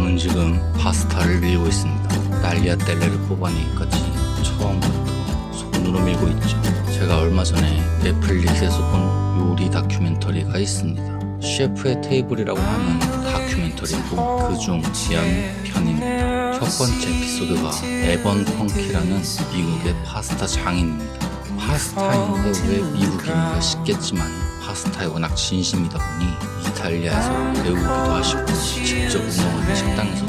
저는 지금 파스타를 밀고 있습니다. 딸리아텔레를 뽑아내기까지 처음부터 손으로 밀고 있죠. 제가 얼마 전에 넷플릭스에서 본 요리 다큐멘터리가 있습니다. 셰프의 테이블이라고 하는 다큐멘터리고 그중 지연편입니다. 첫 번째 에피소드가 에번 펑키라는 미국의 파스타 장인입니다. 파스타인데 왜 미국인가 싶겠지만 파스타에 워낙 진심이다 보니 이탈리아에서 배우기도 하시고 직접 운영하는 식당에서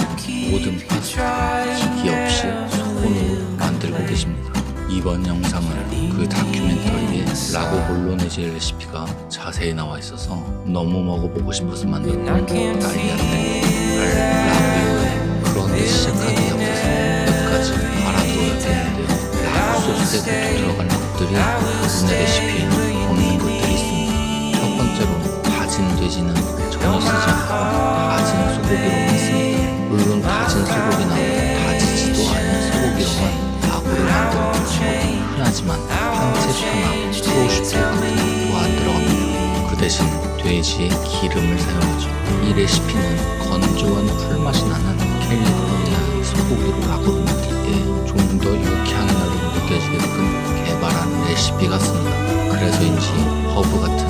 모든 파스타를 기계 없이 손으로 만들고 계십니다. 이번 영상은 그 다큐멘터리에 라고 볼로네제 레시피가 자세히 나와 있어서 너무 먹어보고 싶어서 만든 딸리아텔레 라구예요. 그런데 시작하기에 앞서서 몇 가지 알아둬야 되는데요. 라구 소스에 들어갈 것들이 오늘 레시피에는 없는 것들이 있습니다. 첫 번째로 다진 돼지는 전혀 쓰지 않고 다진 소고기로 했습니다. 물론 다진 소고기나 다지지도 않은 소고기로만 라구를 만드는 건 흔하지만 판체토나 프로슈토 같은 것도 안 들어갑니다. 그 대신 돼지의 기름을 사용하죠. 이 레시피는 건조한 풀맛이 나는 캘리포니아 소고기로 라구를 만들 때 좀 더 유쾌한 맛이 느껴지게끔 개발한 레시피 같습니다. 그래서인지 허브 같은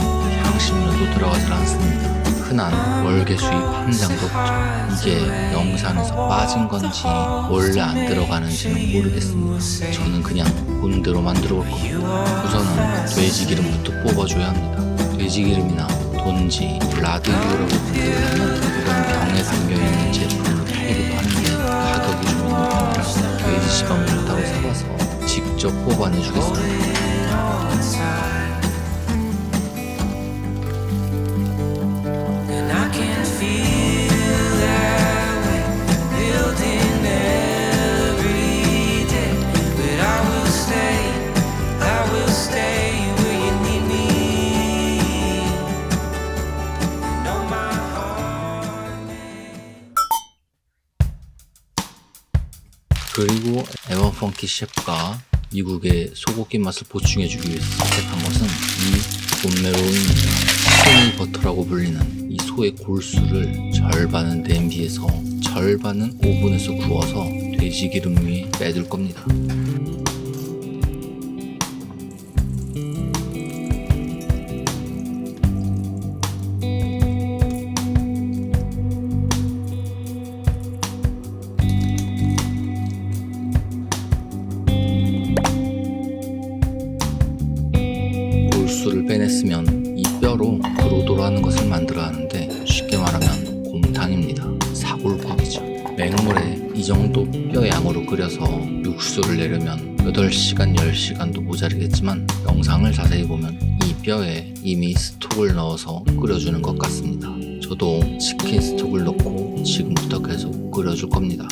향신료도 들어가지 않습니다. 흔한 월계 수입 한 장도 없죠. 이게 영상에서 빠진 건지 원래 안 들어가는지는 모르겠습니다. 저는 그냥 본대로 만들어 볼 겁니다. 우선은 돼지 기름부터 뽑아줘야 합니다. 돼지 기름이나 돈지, 라드유라고 부르는 이런 병에 담겨있는 제품을 팔기도 하는데 가격이 좀 있는 편이라서 돼지 시방을 따로 사와서 직접 뽑아내주겠습니다. 그리고 에번 펑키 셰프가 미국의 소고기 맛을 보충해주기 위해서 선택한 것은 이 본메로우입니다. 스테니 버터라고 불리는 이 소의 골수를 절반은 냄비에서 절반은 오븐에서 구워서 돼지 기름 위에 빼둘 겁니다. 골수를 빼냈으면 이 뼈로 브로도로 하는 것을 만들어 하는데 쉽게 말하면 곰탕입니다. 사골국이죠. 맹물에 이 정도 뼈 양으로 끓여서 육수를 내려면 8시간, 10시간도 모자르겠지만 영상을 자세히 보면 이 뼈에 이미 스톡을 넣어서 끓여주는 것 같습니다. 저도 치킨 스톡을 넣고 지금부터 계속 끓여줄 겁니다.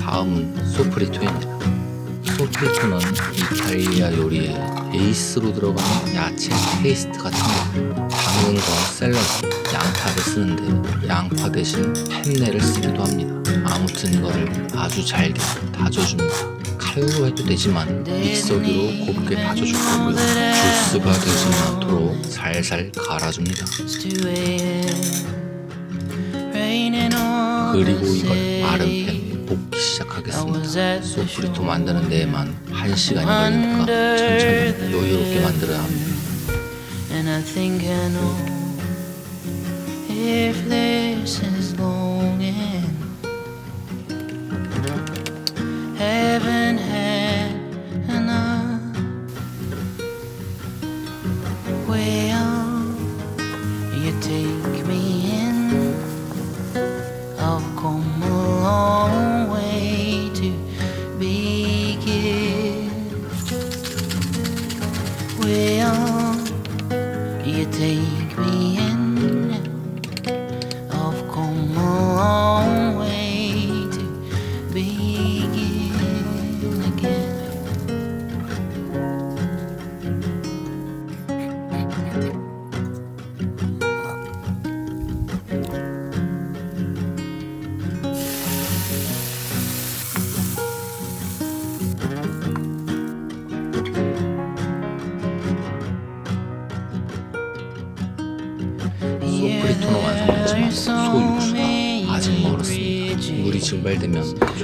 다음은 소프리토입니다. 소프리토는 이탈리아 요리의 베이스로 들어가는 야채 페이스트 같은 거. 당근과 샐러드, 양파를 쓰는데 양파 대신 펜네를 쓰기도 합니다. 아무튼 이거를 아주 잘게 다져줍니다. 칼로 해도 되지만 믹서기로 곱게 다져줄 거고요. 주스가 되지 않도록 살살 갈아줍니다. 그리고 이걸 마른 팬 볶기 시작하겠습니다. 소프리토 만드는 데에만 1시간이 걸리니까 천천히 여유롭게 만들어야 합니다. And I think I know if this is longing, haven't had enough. Well, you take me in, I've come a long way to begin. Well, you take me in, I've come a long 증발되면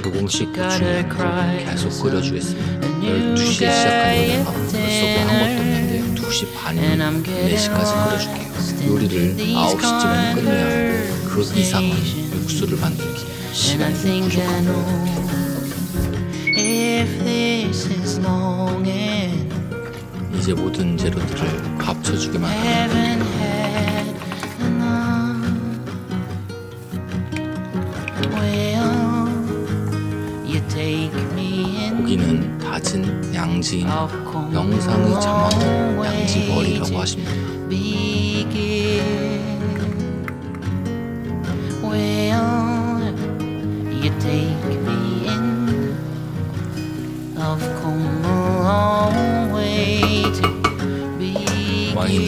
조금씩 보충하면서 계속 끓여주겠습니다. 12시에 시작한 요리가 벌써 한 것도 없는데 2시 반이면 4시까지 끓여줄게요. 요리를 9시쯤에는 끝내야 하고 그 이상은 육수를 만들기 시간이 부족합니다. 이제 모든 재료들을 합쳐주기만 하면 고기는 다진 양지인 영상의 자막은 양지머리라고 하십니다. 와인은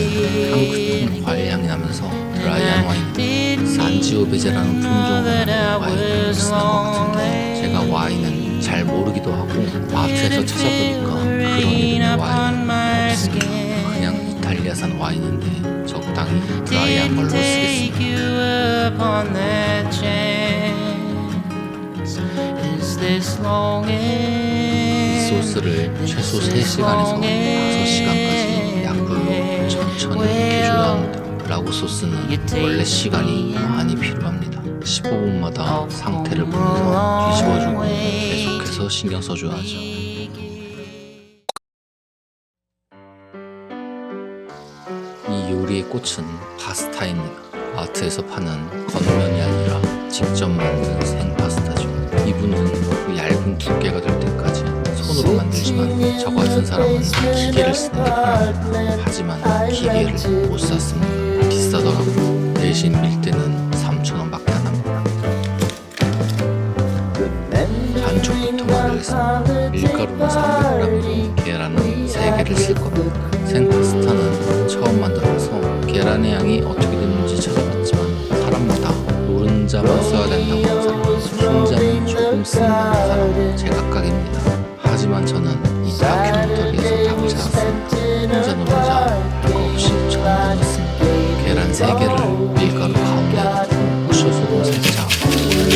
향긋한 과일향이 나면서 드라이한 와인입니다. 산지오베제라는 품종의 와인을 쓰는 것 같은데 제가 와인은 잘 모르기도 하고 마트에서 찾아보니까 그런 이름의 와인은 없습니다. 그냥 이탈리아산 와인인데 적당히 드라이한 걸로 쓰겠습니다. 이 소스를 최소 3시간에서 5시간까지 약불로 천천히 익혀줘야 합니다. 라구 소스는 원래 시간이 많이 필요합니다. 15분마다 상태를 보면서 뒤집어주고 계속해서 신경 써줘야죠. 이 요리의 꽃은 파스타입니다. 마트에서 파는 건면이 아니라 직접 만든 생 파스타죠. 이분은 얇은 두께가 될 때까지 손으로 만들지만 저 같은 사람은 기계를 쓰는 게 편합니다. 하지만 기계를 못 샀습니다. 비싸더라고요. 대신 밀대는 3,000원밖에 안 합니다. 반죽부터 만들겠습니다. 밀가루는 300g으로 계란은 3개를 쓸 겁니다. 생파스타는 처음 만들어서 계란의 양이 어떻게 됐는지 찾아봤지만 사람마다 노른자만 써야 된다고 한 사람, 흰자는 조금 쓰는 사람 제각각입니다. 하지만 저는 이 다큐멘터리에서 답을 찾았습니다. 흰자 노른자 별거 없이 전부 넣습니다. 계란 3개를 밀가루 가운데 넣고 부셔소금 살짝 올리브유를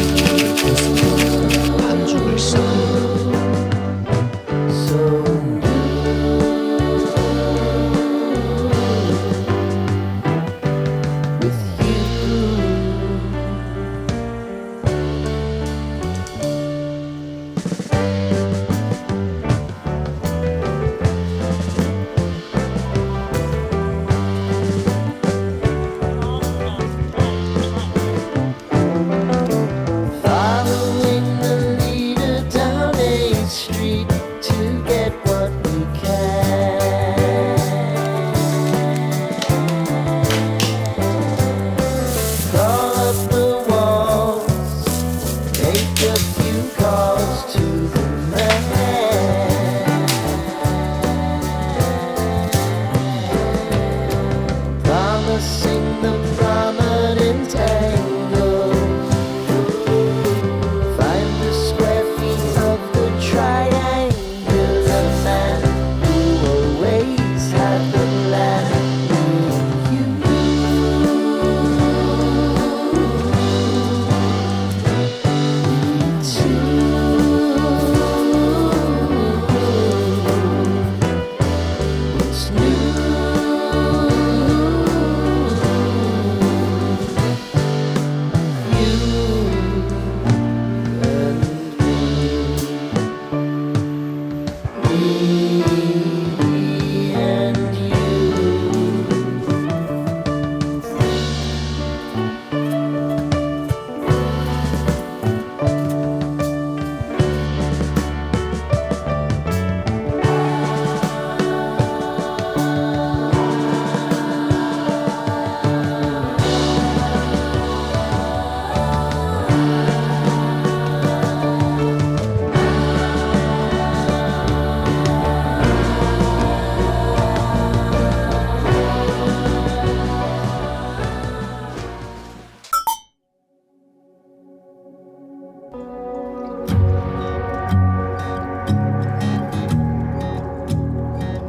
붓습니다. 반죽을 시작합니다.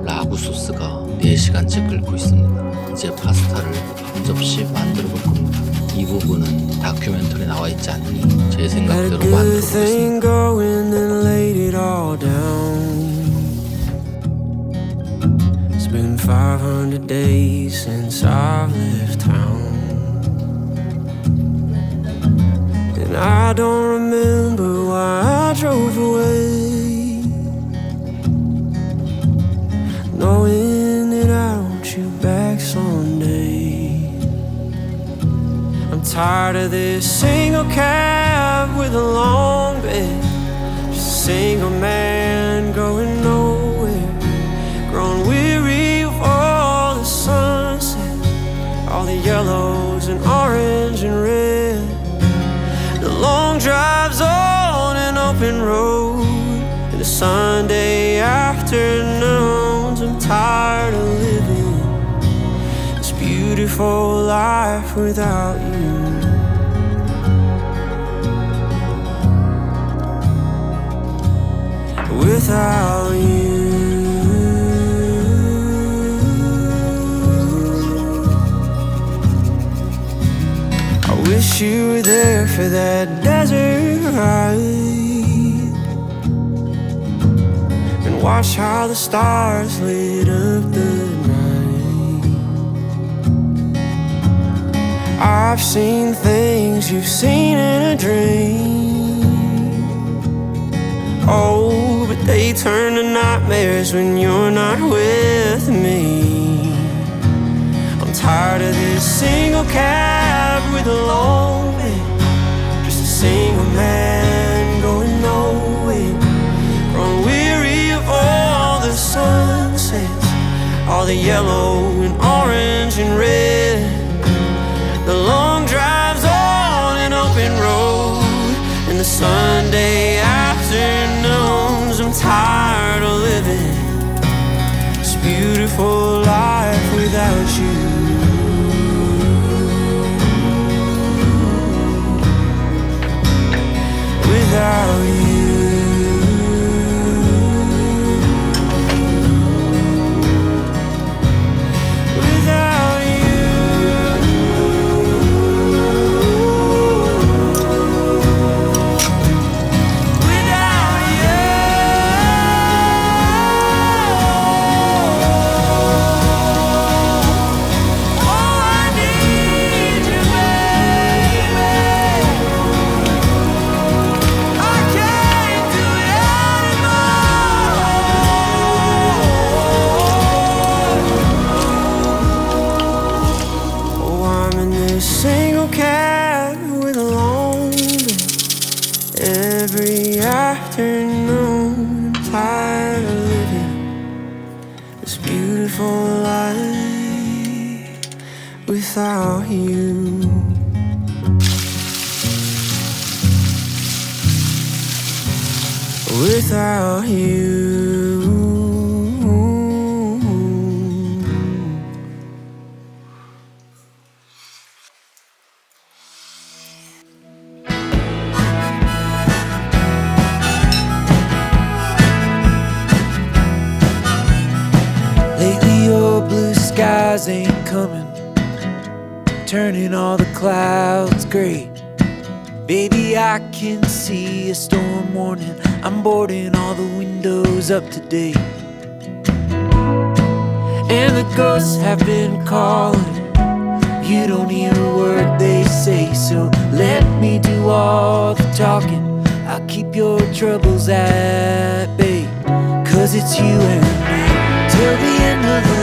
라구 소스가 4시간째 끓고 있습니다. 이제 파스타를 한 접시 만들어 볼 겁니다. 이 부분은 다큐멘터리에 나와 있지 않으니 제 생각대로 Had a good 만들어보겠습니다. thing going and laid it all down. It's been 500 days since I've left town, and I don't remember why I drove away, knowing that I want you back someday. I'm tired of this single cab with a long bed, just a single man going nowhere, grown weary of all the sunsets, all the yellows and orange and red, the long drives on an open road, and the Sunday afternoons. I'm tired of living this beautiful life without you. Without you, I wish you were there for that desert ride, and watch how the stars lit up the night. I've seen things you've seen in a dream. Oh, but they turn to nightmares when you're not with me. I'm tired of this single cab with a long bed, just a single man going nowhere, grown weary of all the sunsets, all the yellow and orange and red, the long drives on an open road, and the Sunday afternoons. I'm tired of living this beautiful life without you. Without you. Single cab with a long bed, every afternoon. I'm tired of living this beautiful life without you. Without you. Lately your blue skies ain't coming, turning all the clouds gray. Baby, I can see a storm warning. I'm boarding all the windows up today, and the ghosts have been calling. You don't hear a word they say, so let me do all the talking. I'll keep your troubles at bay, 'cause it's you and me till the end of the